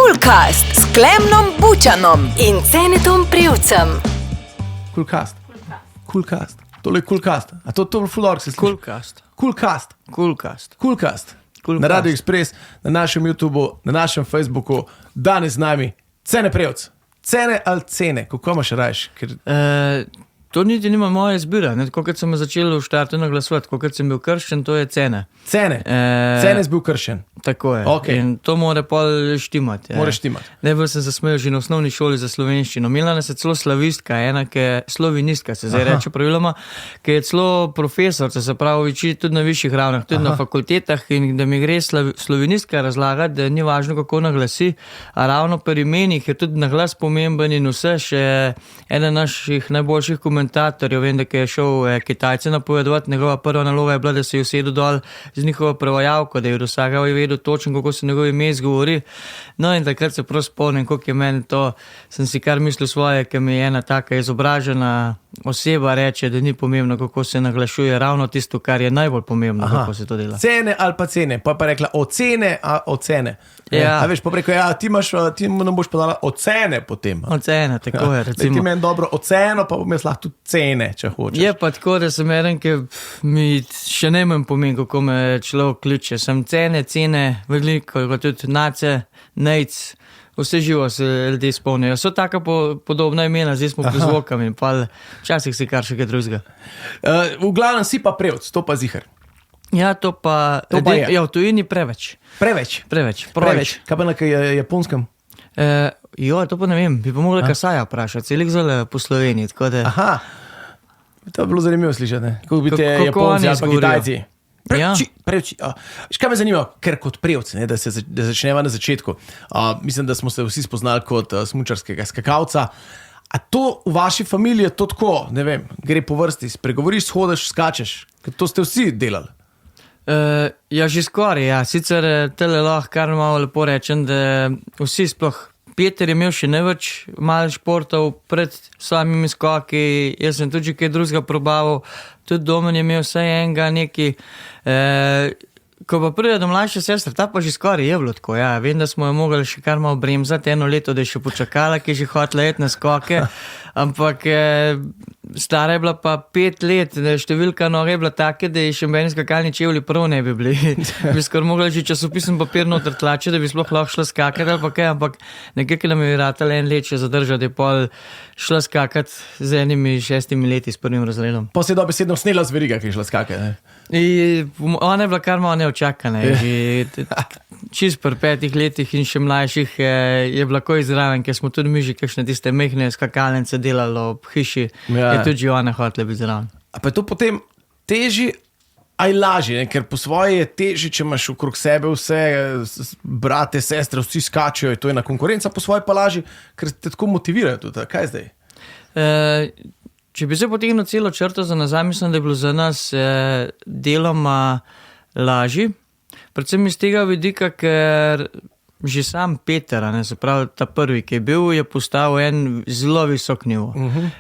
Coolcast s Klemnom Bučanom in Cenetom Prevcem. Coolcast. Tole je Coolcast. A to fulor se sliši? Coolcast. Na Radio Express, na našem YouTubeu, na našem Facebooku, danes z nami Cene Prevc. Cene ali cene? Kako imaš rajš? To niti nima moje izbire. Tako kot sem začel v štartu naglasovati, tako kot sem bil krščen, to je cene. Cene si bil krščen. Tako je. Okay. In to mora pol štimati. Mora štimati. Najbolj sem zasmejal že na osnovni šoli za slovenščino. Imela nas je celo slavistka, ena, ki je slovinistka, se zdaj reče praviloma, ki je celo profesor, se pravi uči tudi na višjih ravnah, tudi na fakultetah, in da mi gre slovinistka razlagati, da ni važno, kako naglasi, a ravno pri imenih je tudi naglas pomemben in vse. Še eden naših najboljših komentatorjev, vem, da je šel Kitajce napovedovati, njegova prva naloga je bila, da se je usedel dol z njihovo prevajalko, da je od vsega vedel točno, kako se njegov ime izgovori. No, in takrat se prav spomnim, koliko je meni to, sem si kar mislil svoje, ker mi je ena taka izobražena oseba reče, da ni pomembno, kako se naglašuje, ravno tisto, kar je najbolj pomembno, kako se to dela. Cene ali pa cene? Pa rekla ocene, ocene. Ja. A veš, pa preko, ti nam boš podala ocene potem. Ocene, tako je, recimo. Ti meni dobro oceno, pa bom jaz lahko tudi cene, če hočeš. Je pa tako, da sem eden, ki mi še ne imam pomen, kako me človek kliče. Sem cene, veliko, kot tudi nace, nejc, vse živo se ljudje spomnijo. So taka podobna imena, zdaj smo pri zvokam in pa včasih si kar še kaj drugega. V glavnem si pa Prevc, to pa zihar. Ja, to pa je. Ja, v tujini preveč. Preveč. Kaj pa na japonskem? To pa ne vem, bi pa mogla Kasaja vprašati, celik zelo po Sloveniji, tako da... Aha, to je bilo zanimivo slišati, kako bi te Japonci ali pa Kitajci. Prevči. Kaj me zanima, ker kot Prevc, da začneva na začetku. Mislim, da smo se vsi spoznali kot smučarskega skakalca. A to v vaši familiji je to tako, ne vem, gre po vrsti, spregovoriš, shodiš, skačeš, ker to ste vsi delali. Ja, že skoraj, ja. Sicer tele lahko kar malo lepo rečem, da vsi sploh. Peter je imel še neveč malo športov pred samimi skoki, jaz sem tudi kaj drugega probaval, tudi Domen je imel vse enega neki. Ko pa pride do mlajše sestre, ta pa že skoraj je bilo tako, ja. Vem, da smo jo mogli še kar malo bremzati eno leto, da je še počakala, ki je že hotela iti na skoke, ampak stara je bila pa 5 let, številka noge je bila take, da je še meni skakalni čevlji prav ne bi bili. Bi skoraj mogla že časopisem papir noter tlači, da bi sploh lahko šla skakati ali pa kaj, ampak nekaj nam je ratala en let še zadržati, da je pol šla skakati z enimi 6 leti s 1. razredom. Pa se je dobesedno snela z veriga, ki je šla skakati, ne? Ona je bila kar malo neočakana. Čist pri 5 letih in še mlajših je bila ko izraven, ker smo tudi mi že kakšne tiste mehne skakalnice delali ob hiši, je tudi že ona hotela biti zraven. A pa je to potem teži, aj lažje, ne? Ker po svoje je teži, če imaš okrog sebe vse brate, sestre, vsi skačejo, to je ena konkurenca, po svoje pa lažje, ker te tako motivirajo tudi. Kaj zdaj? Če bi se potegnil celo črto za nazaj, mislim, da je bilo za nas deloma lažji. Predvsem iz tega vidika, ker že sam Peter, se pravi ta prvi, ki je bil, je postal en zelo visok nivo.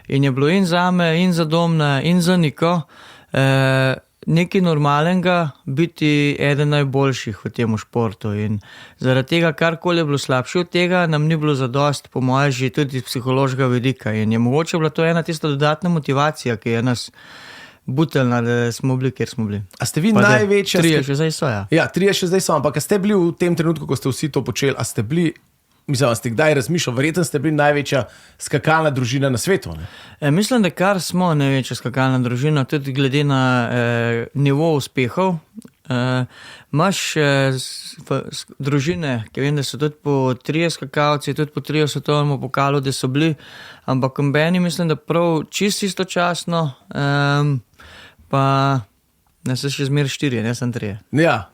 In je bilo in zame, in za Domna, in za Niko nekaj normalnega biti eden najboljših v tem športu. In zaradi tega, karkoli je bilo slabše od tega, nam ni bilo zadost, po moje, že tudi iz psihološkega vidika. In je mogoče bila to ena tista dodatna motivacija, ki je nas buteljna, da smo bili, kjer smo bili. A ste vi največja... Trije še zdaj so, ja. Ja, 3 še zdaj so, ampak a ste bili v tem trenutku, ko ste vsi to počeli, a ste bili, mislim, ste kdaj razmišljali, verjetno ste bili največja skakalna družina na svetu, ne? Mislim, da kar smo največja skakalna družina, tudi glede na nivo uspehov. Imaš družine, ki vem, da so tudi po 3 skakalci, tudi po 3 svetovnemu pokalu, da so bili, ampak meni mislim, da prav čisto istočasno, pa ne se še zmer 4, ne sem 3. Ja,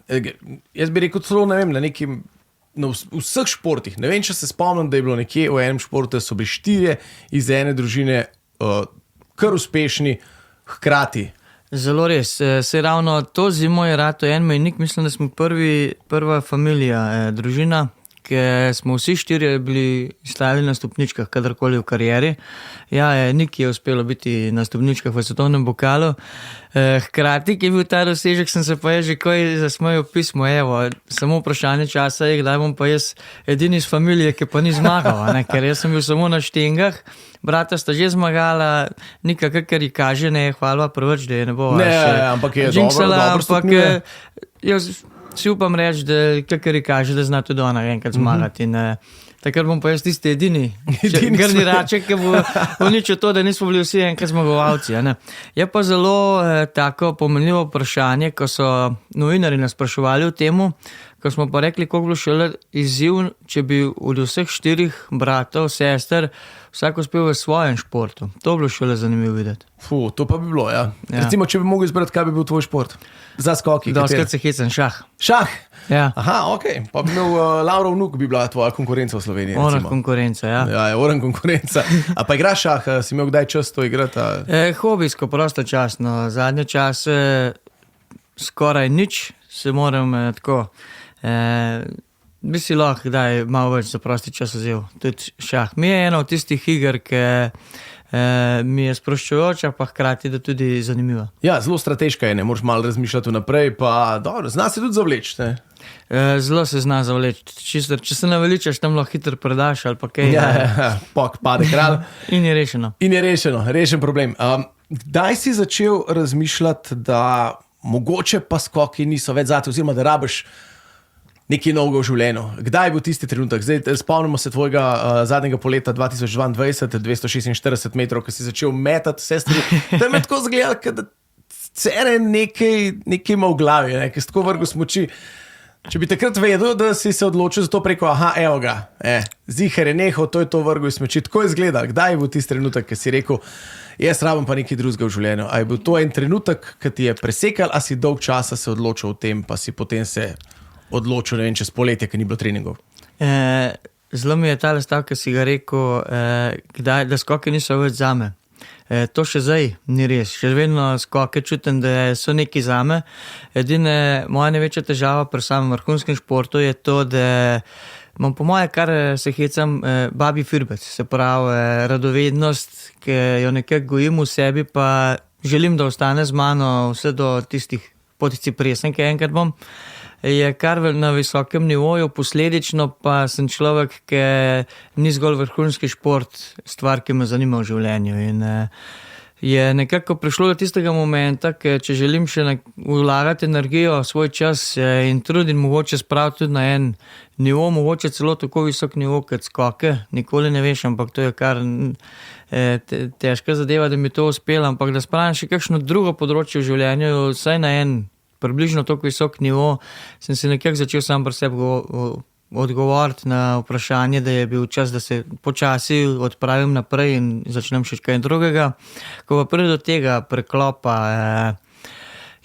jaz bi rekel celo, ne vem, na vseh športih, ne vem, če se spomnim, da je bilo nekje v enem športu, so bili 4 iz ene družine kar uspešni hkrati. Zelo res, se ravno to zimo je rato en mejnik, mislim, da smo prva familija, družina, ker smo vsi 4 bili stajali na stopničkah, kadarkoli v karieri. Ja, Niki je uspelo biti na stopničkah v svetovnem pokalu. Hkrati, ki je bil ta dosežek, sem se pa že kaj zasmejal pismo, evo, samo vprašanje časa je, kdaj bom pa jaz edini iz familije, ki pa ni zmagal, ne? Ker jaz sem bil samo na štengah, brata sta že zmagala, Nika, kakor ji kaže, ne, hvala preveč, da je ne bo ampak je dobro stopnjuje. Jaz si upam reči, da kakor ji kaže, da zna tudi ona enkrat zmagati in takrat bom pa jaz tisti edini grdi raček, ki bo uničil to, da nismo bili vsi enkrat zmagovalci. Je pa zelo tako pomenljivo vprašanje, ko so novinari nas spraševali o temu, ko smo pa rekli, koliko bi bilo šele izziv, če bi od vseh 4 bratov, sester, vsak uspel v svojem športu. To bi bilo šele zanimivo videti. To pa bi bilo, ja. Recimo, če bi mogel izbrati, kaj bi bil tvoj šport? Za skoki. Doskrat se hecam, šah. Šah? Ja. Aha, okej. Pa bi imel Laurov vnuk, bi bila tvoja konkurenca v Sloveniji. Oran konkurenca, ja. Ja, oran konkurenca. A pa igraš šah, si imel kdaj čas to igrati? Hobijsko, prostočasno. Zadnje čase skoraj nič, se moram tako... bi si lahko kdaj malo več za prosti čas vzel. Tudi šah. Mi je ena od tistih iger, ki mi je sproščujoča, pa hkrati da tudi zanimiva. Ja, zelo strateška je, ne moraš malo razmišljati vnaprej, pa dobro, zna se tudi zavleči, ne? Zelo se zna zavleči. Če se naveličaš, tam lahko hitro predaš ali pa kaj. Ja, pade kralj. In je rešeno. Rešen problem. Kdaj si začel razmišljati, da mogoče pa skoki niso več zate, oziroma da rabiš nekaj novega v življenju? Kdaj je bil tisti trenutek? Zdaj spomnimo se tvojega zadnjega poleta 2022, 246 metrov, ko si začel metati vse stvari. To je me tako zgledalo, da cere nekaj ima v glavi, ki si tako vrgel smoči. Če bi takrat vedel, da si se odločil za to preko, evo ga, ziher je nehal, to je to vrgel iz smoči. Tako je zgledal. Kdaj je bil tisti trenutek, ko si rekel, jaz rabim pa nekaj drugega v življenju? A je bil to en trenutek, ki ti je presekal, a si dolg časa se odločil o tem, pa si potem se odločil, ne vem, čez poletje, ker ni bilo treningov? Zelo mi je tale stav, ki si ga rekel, da skoke niso več zame. To še zdaj ni res. Še vedno skoke čutim, da so neki zame. Edina moja največja težava pri samem vrhunskem športu je to, da imam po moje, kar se hecam, babi firbec. Se pravi, radovednost, ki jo nekako gojim v sebi, pa želim, da ostane z mano vse do tistih potici presen, ki enkrat bom. Je kar na visokem nivoju, posledično pa sem človek, ki ni zgolj vrhunski šport, stvar, ki me zanima v življenju. In je nekako prišlo do tistega momenta, ker če želim še vlagati energijo, svoj čas in trud in mogoče spraviti tudi na en nivo, mogoče celo tako visok nivo kot skoke, nikoli ne veš, ampak to je kar težka zadeva, da mi to uspelo, ampak da spravim še kakšno drugo področje v življenju, vsaj na en približno toliko visok nivo, sem se nekako začel sam pri sebi odgovoriti na vprašanje, da je bil čas, da se počasi odpravim naprej in začnem še kaj drugega. Ko pa pride do tega preklopa,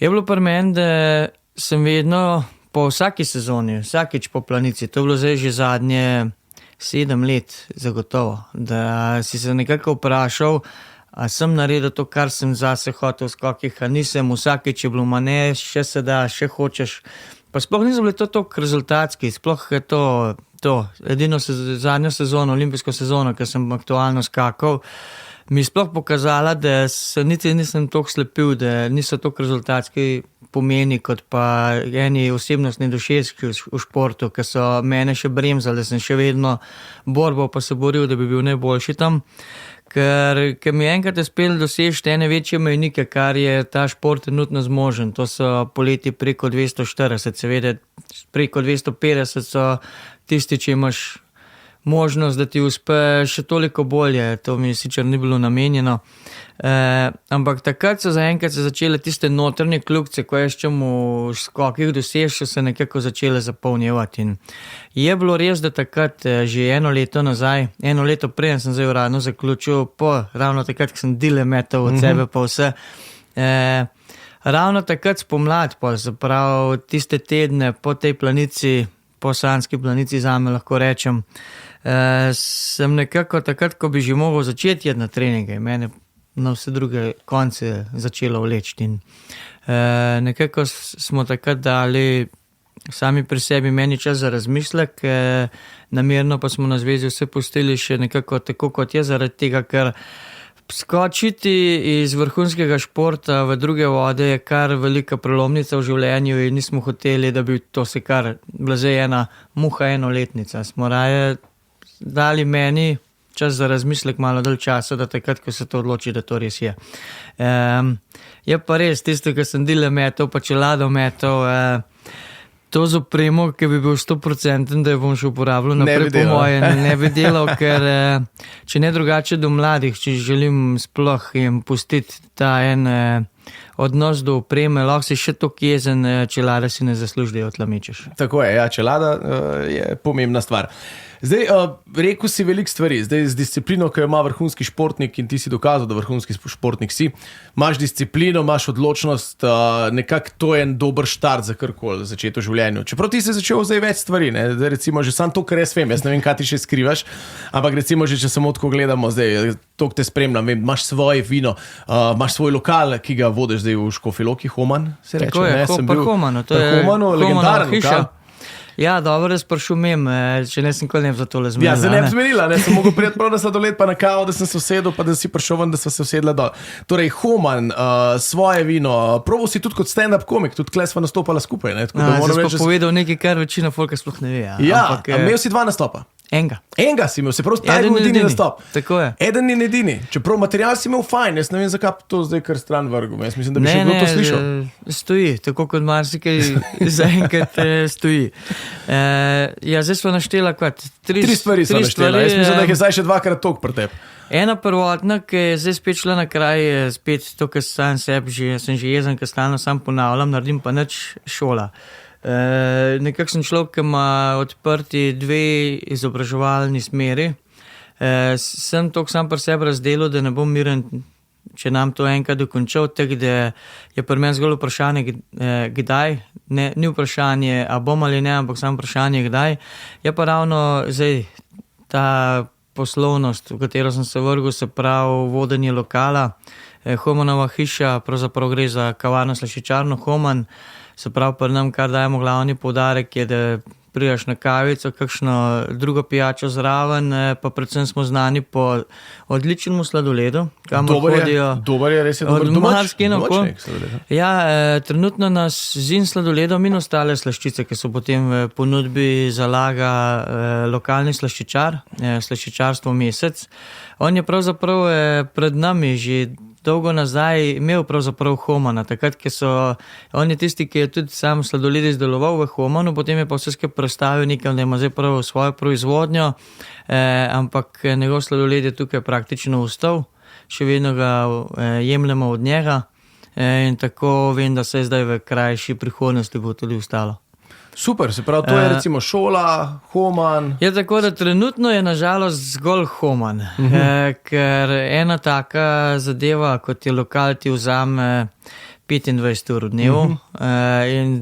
je bilo pri meni, da sem vedno po vsaki sezoni, vsakič po planici, to je bilo zdaj že zadnje 7 let zagotovo, da si se nekako vprašal, a sem naredil to, kar sem zase hotel v skokih, a nisem, vsakeč je bilo ne, še se da, še hočeš. Pa sploh nisem bil to toliko rezultatski, sploh je to. Edino zadnjo sezono, olimpijsko sezono, ki sem aktualno skakal, mi je sploh pokazala, da se niti nisem toliko slepil, da niso toliko rezultatski pomeni, kot pa eni osebnostni dosežki v športu, ki so mene še bremzali, da sem še vedno borbal, pa se boril, da bi bil najboljši tam. Ker mi je enkrat uspelo doseči ene večje mejnike, kar je ta šport trenutno zmožen. To so poleti preko 240, seveda preko 250 so tisti, če imaš možnost, da ti uspe še toliko bolje. To mi sicer ni bilo namenjeno. Ampak takrat so zaenkrat se začele tiste notranje kljukce, ko jaz čem v skokih dosež, so se nekako začele zapolnjevati. In je bilo res, da takrat že eno leto prej sem zdaj uradno zaključil, ravno takrat, ko sem dile metal od sebe pa vse, ravno takrat spomlad, se pravi tiste tedne po tej planici, po Sanski planici zame lahko rečem, sem nekako takrat, ko bi že mogel začeti jeti na treninge, mene na vse druge konce začelo vleči. In nekako smo takrat dali sami pri sebi, meni čas za razmislek, namerno pa smo na zvezi vse pustili še nekako tako, kot je, zaradi tega, ker skočiti iz vrhunskega športa v druge vode je kar velika prelomnica v življenju in nismo hoteli, da bi to se kar bila zdaj ena muha enoletnica. Smo raje dali meni čas za razmislek malo dalj časa, da takrat, ko se to odloči, da to res je. Je pa res, tisto, ko sem dile metal, pa čelado metal, to z opremo, ki bi bil 100%, da jo bom še uporabljal naprej, po moje ne bi delal, ker če ne drugače do mladih, če želim sploh jim pustiti ta en odnos do opreme, lahko si še toliko jezen, čelada si ne zasluži, da jo tlamičeš. Tako je, ja, čelada je pomembna stvar. Zdaj, rekel si veliko stvari, zdaj z disciplino, ki jo ima vrhunski športnik in ti si dokazal, da vrhunski športnik si, imaš disciplino, imaš odločnost, nekako to je en dober štart za karkoli začeti v življenju. Čeprav ti si začel zdaj več stvari, ne? Zdaj, recimo že sam to, kar jaz vem, jaz ne vem, kaj ti še skrivaš, ampak recimo že, če samo tako gledamo zdaj, to, te spremljam, vem, imaš svoje vino, imaš svoj lokal, ki ga vodiš zdaj v Škofji Loki, Homan, se reče. Tako je, Homanu, to je Homanu, legendaren lokal. Ja, dobro, da sprašujem, če ne sem nikoli ne bi za tole zmenila. Ja, se ne bi zmenila, ne sem mogel prijeti prav na sladoled, pa na kavo, da sem se usedel, pa da si prišel ven, da sva se usedla dol. Torej, Homan, svoje vino, probo si tudi kot stand-up komik, tudi tle sva nastopala skupaj. Ne? Zdaj si pa povedal nekaj, kar večina folka sploh ne ve. Ja, ampak imel si 2 nastopa. Enga si imel, se pravi, taj bil edini nastop. Tako je. Eden in edini. Čeprav material si imel fajn, jaz ne vem, zakaj to zdaj kar stran vrgum. Jaz mislim, da bi še bilo to slišal. Stoji, tako kot marsikaj zaenkrat stoji. Ja, zdaj smo naštela kot 3 stvari so naštela. Jaz mislim, da je zdaj še 2-krat toliko pri tebi. Ena prvotna, ki je zdaj spet šla na kraj, je spet to, kar sam sebi, sem že jezen, ker stalno sam ponavljam, naredim pa nič šola. Nekako sem človek, ki ima odprti 2 izobraževalni smeri. Sem toliko sam pri sebi razdelil, da ne bom miren, če nam to enkrat dokončal, tako da je pri meni zgolj vprašanje, kdaj. Ni vprašanje, a bom ali ne, ampak samo vprašanje, kdaj. Je pa ravno zdaj ta poslovnost, v katero sem se vrgel, se pravi vodenje lokala. Homanova hiša, pravzaprav gre za kavarno slaščičarno Homan. Se pravi, pri nam, kar dajemo glavni poudarek, je, da prijaš na kavico, kakšno drugo pijačo zraven, pa predvsem smo znani po odličnemu sladoledu, kamor hodijo. Dober je, res je dober domačnik. Ja, trenutno nas zin sladoledom in ostale slaščice, ki so potem v ponudbi zalaga lokalni slaščičar, slaščičarstvo Mesec. On je pravzaprav pred nami že dolgo nazaj imel pravzaprav Homana, takrat, on je tisti, ki je tudi sam sladoled izdeloval v Homanu, potem je pa vse skupaj prestavil nekaj, da ima zdaj prav svojo proizvodnjo, ampak njegov sladoled je tukaj praktično ustal, še vedno ga jemljemo od njega in tako vem, da se zdaj v krajši prihodnosti bo tudi ostalo. Super, se pravi, to je recimo šola, Homan. Je tako, da trenutno je nažalost zgolj Homan, ker ena taka zadeva, kot je lokal, ti vzame 25 ur v dnevu in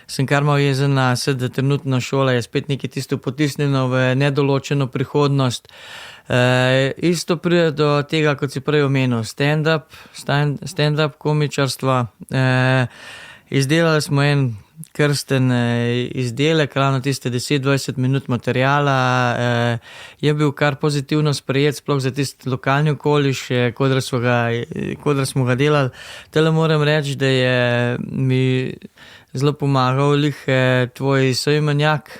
sem kar malo jezen na se, da trenutno šola je spet nekaj tisto potisnjeno v nedoločeno prihodnost. Isto pride do tega, kot si prej omenil, stand-up komičarstva. Izdelali smo en krsten izdelek, ravno tiste 10-20 minut materijala, je bil kar pozitivno sprejet, sploh za tisti lokalni okoliš, kodra smo ga delali. Tele moram reči, da je mi zelo pomagal tvoj soimenjak,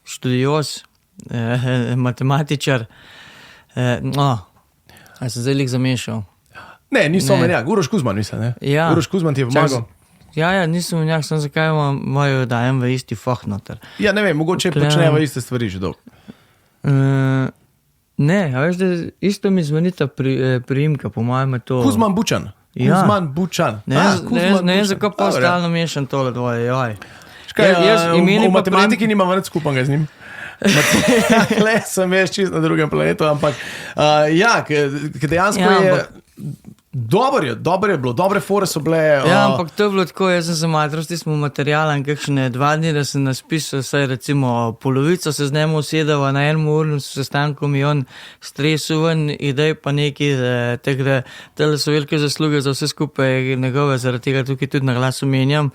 študioz, matematičar. A se zdaj zamešal? Ne, ni soimenjak, Uroš Kuzman, mislim, ne? Ja. Uroš Kuzman ti je pomagal. Ja, nisem v njak, sem zakaj mojo dajem v isti fah noter. Ja, ne vem, mogoče počnejo iste stvari že dolgo. Ne, a veš, da isto mi zvenita priimka, po mojem je to... Kuzman Bučan. Ja. Kuzman Bučan. Ne, zakaj pa stalno mešam tole dvoje, joj. V matematiki nimam več skupanga z njim. Sem veš čist na drugem planetu, ampak ja, ker dejansko je... Dobro je bilo, dobre fore so bile. Ja, ampak to je bilo tako, jaz sem se matrosti smo materiala in kakšne 2 dni, da sem naspisal vsaj recimo polovico, se z njemu usedava na enem urnem sestanku mi on stresu ven, idej pa neki, tako da tele so velike zasluge za vse skupaj njegove, zaradi tega tukaj tudi na glas omenjam.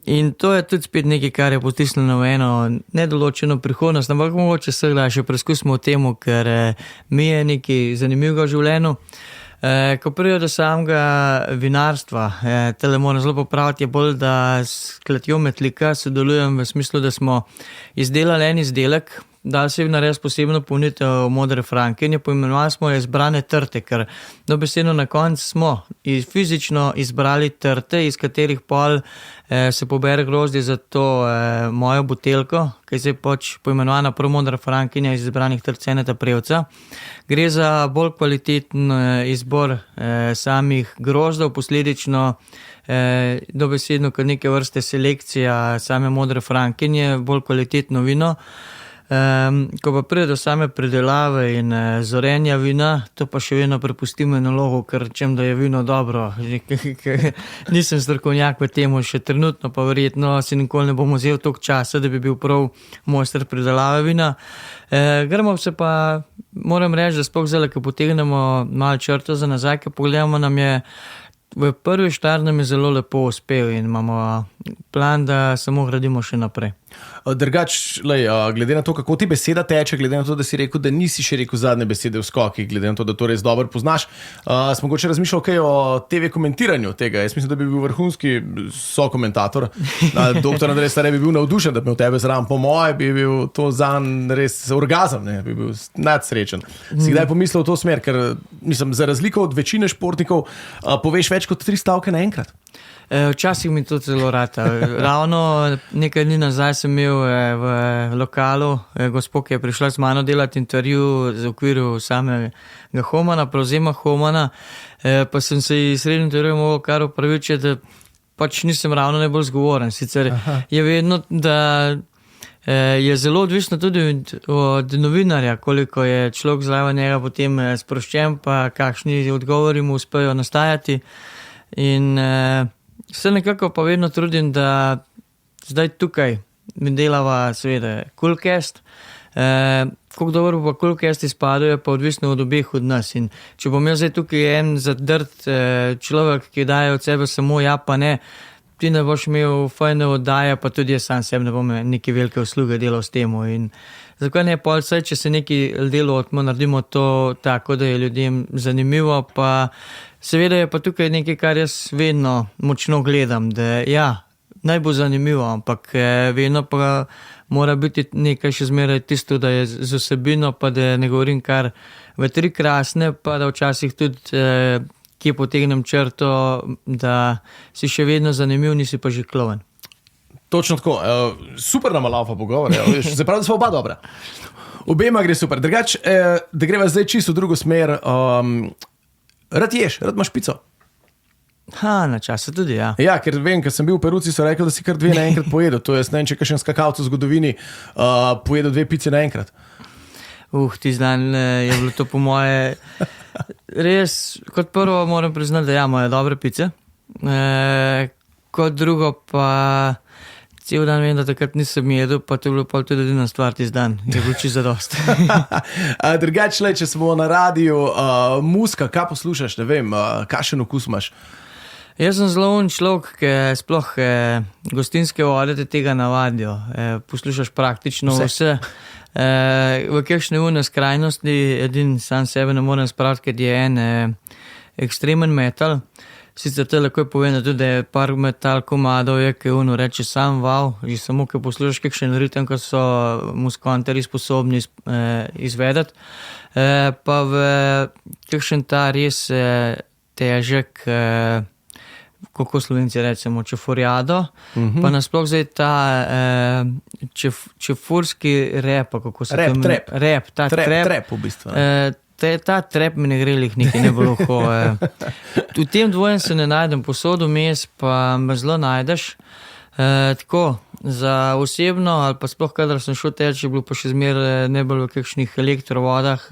In to je tudi spet nekaj, kar je potisnilo v eno nedoločeno prihodnost, ampak mogoče se da še preskusimo v temu, ker mi je nekaj zanimivega v življenju. Ko prijo do samega vinarstva, tele moram zelo popraviti, je bolj, da s kletjo Metlika sodelujem v smislu, da smo izdelali en izdelek, dali se narediti posebno polnitev modre frankinje, poimenovali smo jo izbrane trte, ker dobesedno na koncu smo fizično izbrali trte, iz katerih pol se pobere grozdje za to mojo buteljko, ki je zdaj poimenovana prav modra frankinja iz izbranih trt Ceneta Prevca. Gre za bolj kvaliteten izbor samih grozdov, posledično dobesedno kot neke vrste selekcija same modre frankinje, bolj kvalitetno vino. Ko pa pride do same predelave in zorenja vina, to pa še vedno prepustimo enologu, ker čem, da je vino dobro. Nisem strokovnjak v temu še trenutno, pa verjetno si nikoli ne bom vzel toliko časa, da bi bil prav mojster predelave vina. Gremo se pa, moram reči, da sploh zdaj, ko potegnemo malo črto za nazaj, ko pogledamo, nam je v prvi štart nam je zelo lepo uspel in imamo plan, da samo gradimo še naprej. Drugač, glede na to, kako ti beseda teče, glede na to, da si rekel, da nisi še rekel zadnje besede v skokih, glede na to, da to res dobro poznaš, smo mogoče razmišljali kaj o TV komentiranju tega. Jaz mislim, da bi bil vrhunski sokomentator. Doktor Andrej Stare bi bil navdušen, da bi imel tebe zraven. Po moje bi bil to zanj res orgazem, ne? Bi bil nadsrečen. Si kdaj pomislil v to smer, ker mislim, za razliko od večine športnikov poveš več kot 3 stavke naenkrat? Včasih mi to celo rata. Ravno nekaj dni nazaj sem imel v lokalu gospo, ki je prišla z mano delati intervju v okviru samega Homana, prevzema Homana, pa sem se sredi intervju mogel kar opravičiti, da pač nisem ravno najbolj zgovoren. Sicer je vedno, da je zelo odvisno tudi od novinarja, koliko je človek zraven njega potem sproščen, pa kakšni odgovori mu uspejo nastajati. In se nekako pa vedno trudim, da zdaj tukaj mi delava seveda Coolcast. Kako dobro pa Coolcast izpadajo, pa odvisno od obeh od nas. In če bom jaz zdaj tukaj en zadrt človek, ki daje od sebe samo ja pa ne, ti ne boš imel fajne oddaje, pa tudi jaz sam sebi ne bom neke velike usluge delal s temu. In zakaj ne pol vsaj, če se neki delo naredimo to tako, da je ljudem zanimivo, pa seveda je pa tukaj nekaj, kar jaz vedno močno gledam, da ja, naj bo zanimivo, ampak vedno pa mora biti nekaj še zmeraj tisto, da je z vsebino, pa da ne govorim kar v 3 krasne, pa da včasih tudi kje potegnem črto, da si še vedno zanimiv, nisi pa že kloven. Točno tako. Super nama laufa pogovor. Se pravi, da smo oba dobra. Obema gre super. Drugač, da greva zdaj čisto v drugo smer. Rad ješ, rad imaš pico? Na čase tudi, ja. Ja, ker vem, ker sem bil v Peruci, so rekli, da si kar 2 naenkrat pojedel. To je, ne vem, če kakšen skakalec v zgodovini pojedel 2 pice naenkrat. Tisti dan je bilo to po moje res, kot prvo moram priznati, da ja, imajo dobre pice. Kot drugo pa cel dan vem, da takrat nisem jedel, pa to je bilo pa tudi edina stvar tisti dan. Je bilo čisto zadost. Drugač, če smo na radiju, muska, kaj poslušaš, ne vem, kakšen okus imaš? Jaz sem zelo človek, ki sploh gostinske vode te tega navadijo. Poslušaš praktično vse. V kakšne une skrajnosti, edin sam sebe ne morem spraviti, ker je en ekstremen metal. Sicer te lahko povem, da tudi par metal komadov je, ki ono reče sam wow, že samo, ki poslušaš kakšen ritem, ko so muskanterji sposobni izvedeti. Pa v kakšen ta res težek, kako Slovenci rečemo, čefurjado, pa nasploh zdaj ta čefurski rep, kako se rep, trep. Rep, ta trep v bistvu. Ta trep mi ne gre lih nekaj ne bo lahko. V tem dvojem se ne najdem, posodo mes pa me zelo najdeš. Tako, za osebno ali pa sploh, kadar sem šel teč, je bilo pa še zmeraj najbolj v kakšnih elektrovodah,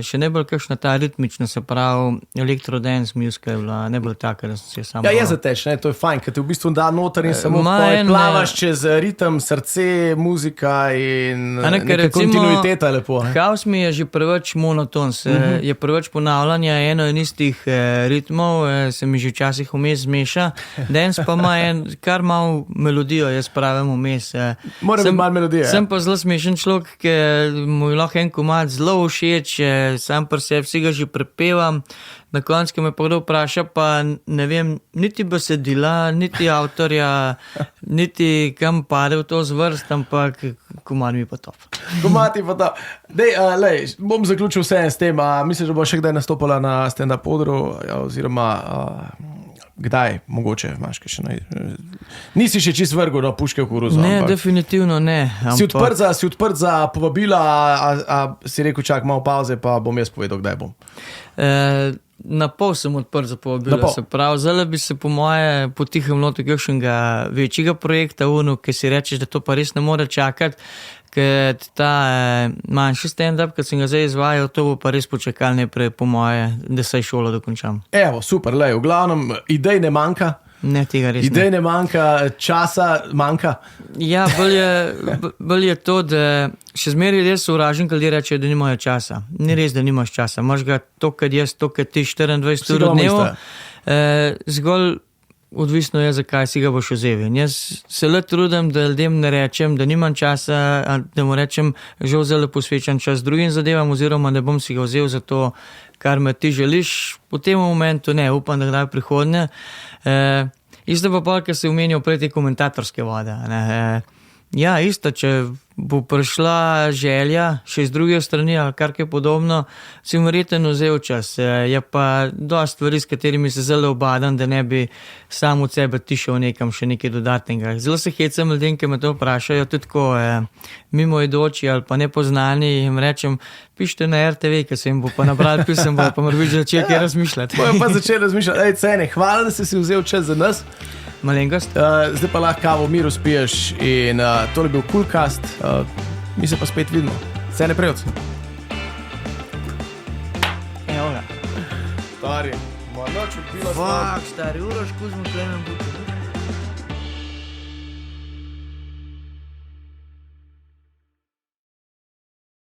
še najbolj kakšna ta ritmična, se pravi elektrodance muzika je bila najbolj taka, da sem se samo... Ja, je za teč, ne, to je fajn, ker te v bistvu da noter in samo plavaš čez ritem, srce, muzika in neka kontinuiteta lepo. House mi je že preveč monoton, je preveč ponavljanja eno in istih ritmov, se mi že včasih vmes zmeša. Dance pa ima kar malo melodijo, jaz pravim vmes. Mora biti malo melodije. Sem pa zelo smešen človek, ki mu je lahko en komad zelo všeč, sam pri sebi vsi ga že prepevam. Na koncu, ko me pa kdo vpraša, pa ne vem niti besedila, niti avtorja, niti kam pade v to zvrst, ampak komad mi pa top. Komad mi pa top. Lej, bom zaključil vse s tem. Misliš, da bo še kdaj nastopala na stand-up odru, oziroma kdaj, mogoče, imaš še nisi še čist vrgel na puške v koruzo? Ne, definitivno ne. Si odprt za povabila, a si rekel, čak malo pauze, pa bom jaz povedal, kdaj bom? Na pol sem odprt za povabila, se pravi. Zdaj bi se po moje potihem lotil kakšnega večjega projekta, ki si rečeš, da to pa res ne more čakati, ker ta manjši stand-up, ki sem ga zdaj izvajal, to bo pa res počakal najprej po moje, da se šolo dokončam. Evo, super, lej, v glavnem, idej ne manjka. Ne, tega res idej ne manjka, časa manjka. Ja, bolj je to, da še zmeraj res uražen, kad ljudje rečejo, da nimajo časa. Ni res, da nimaš časa. Imaš ga to, kad jaz, to, kad ti 24 ur dnevo. Zgolj odvisno je, zakaj si ga boš vzel. Jaz se le trudim, da ljudem ne rečem, da nimam časa, da mu rečem, že zelo posvečam čas drugim zadevam, oziroma da bom si ga vzel za to, kar me ti želiš. V tem momentu ne, upam, da kdaj prihodnje. Isto pa ker se omenil prej te komentatorske vode. Ja, isto, če bo prišla želja še iz druge strani ali kar kaj podobno, si verjetno vzel čas. Je pa dosti stvari, s katerimi se zelo obadam, da ne bi sam od sebe tišel nekam še nekaj dodatnega. Zelo se hecam ljudem, ki me to vprašajo, tudi tako mimoidoči ali pa nepoznani, jim rečem, pišite na RTV, ker se jim bo pa nabral pisem, bo pa moraš začeti kaj razmišljati. Bojo pa začeli razmišljati. Ej, Cene, hvala, da si vzel čas za nas. Malenkost. Zdaj pa lahko kavo v miru spiješ in to je bil Coolcast. Mi se pa spet vidimo. Cene Prevc. Evo ga. Stari, moja noč odpila. Fak, stari, Uroš Kuzmo, Klemen Bučo.